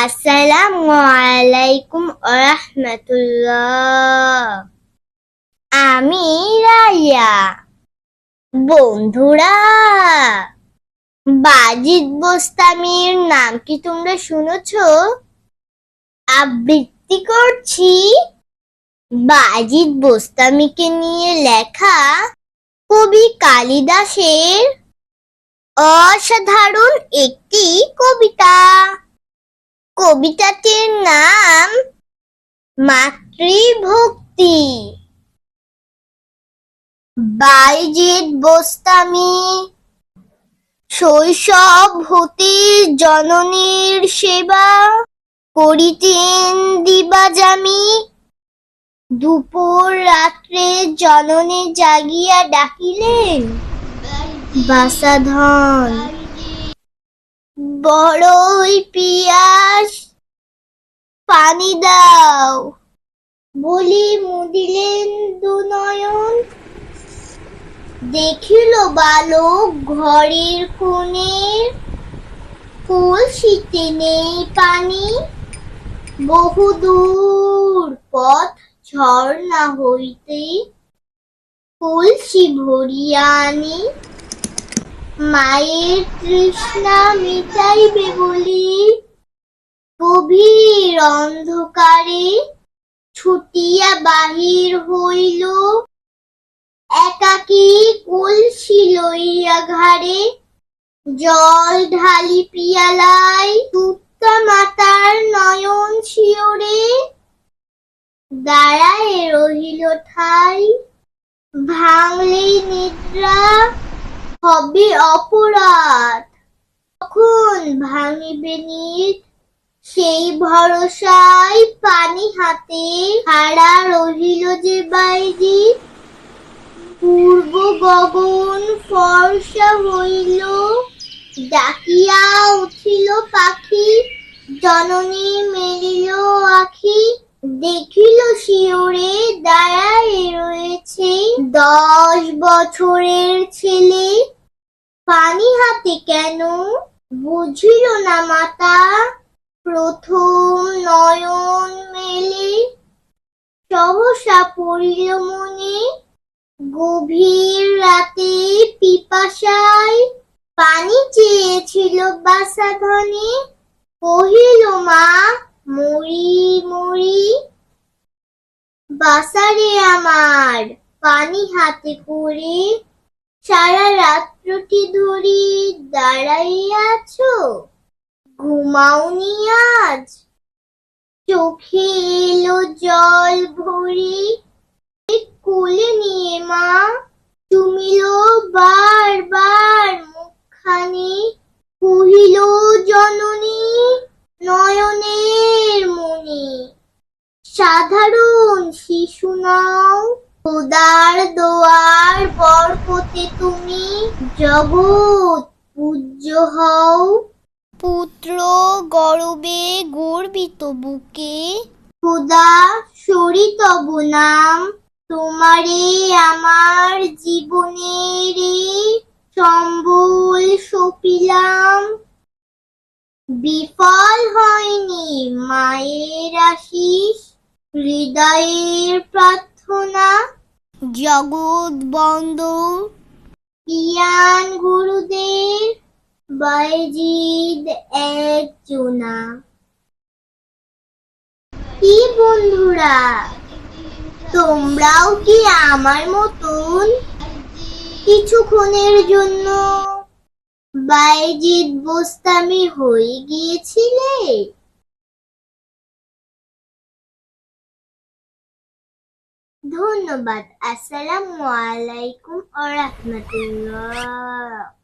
আসসালামু আলাইকুম রাহমাতুল্লাহ। আমি রাইয়া। বন্ধুরা, বাজিদ বোস্তামির নাম কি তোমরা শুনেছো? আবৃত্তি করছি বাজিদ বোস্তামিকে নিয়ে লেখা কবি কালিদাসের অসাধারণ একটি কবিতা। কবিতাটির নাম মাতৃভক্তি। বাজিদ বোস্তামি শৈশব হতে জননীর সেবা করিতেন দিবাজামি। দুপুর রাত্রে জননী জাগিয়া ডাকিলেন, বাসাধন বড়ই পিয়াস, পানি দাও বলি মুদিলেন দুনয়ন। দেখিল বালক ঘরের কোণের কলসিতে নেই পানি। বহুদূর পথ ঝর্ণা হইতে কলসি ভরিয়া আনি। মায়ের তৃষ্ণা মিটাইবে বলি গভীর অন্ধকারে ছুটিয়া বাহির হইল। একাকী কলসি লইয়া ঘাড়ে জল ঢালি পিয়ালায় তুত্তা মাতার নয়ন শিওরে। দাঁড়ায় রহিল ঠাই, ভাঙলেই নিদ্রা হবে অপরাধ। কখন ভাঙিবে নিদ সেই ভরসায় পানি হাতে খাড়া রহিল যে বাইজিদ। পূর্ব গগন ফর্সা হইল, ডাকিয়া উঠিল পাখি। জননী মেলিল আখি, দেখিল শিওরে দাঁড়ায় রয়েছে 10 বছরের ছেলে। পানি হাতে কেন বুঝিল না মাতা, প্রথম নয়ন মেলে সহসা পড়িল মনে। গভীর রাতে পিপাসায় পানি চেয়েছিল বাসাধনে। কহিল মা, মরি মরি বাসারে আমার, পানি হাতে করে সারা রাত্রটি ধরি দাঁড়াইয়া আছো, ঘুমাওনি আজ? চোখে এলো জল ভরি, কোলে নিয়ে মা চুমিল বারবার মুখখানি। কহিল জননী নয়নের মনি, সাধারণ শিশু নও, খোদার দোয়ার বরকতে তুমি জগৎ পূজ্য হও। পুত্র গর্বে গর্বিত বুকে খোদা সরি তব নাম। তোমারে আমার জীবনের সম্বল সপিলাম। বিফল হয়নি মায়ের আশিস, হৃদয়ের প্রার্থনা। জগৎ বন্দো পিয়ান গুরুদের, বাজিদ একজনা। কি বন্ধুরা, তোমরাও কি আমার মতন কিছুক্ষণের জন্য বাজিদ বোস্তামি হয়ে গিয়েছিলে? ধন্যবাদ। আসসালামু আলাইকুম রাহমাতুল্লাহ।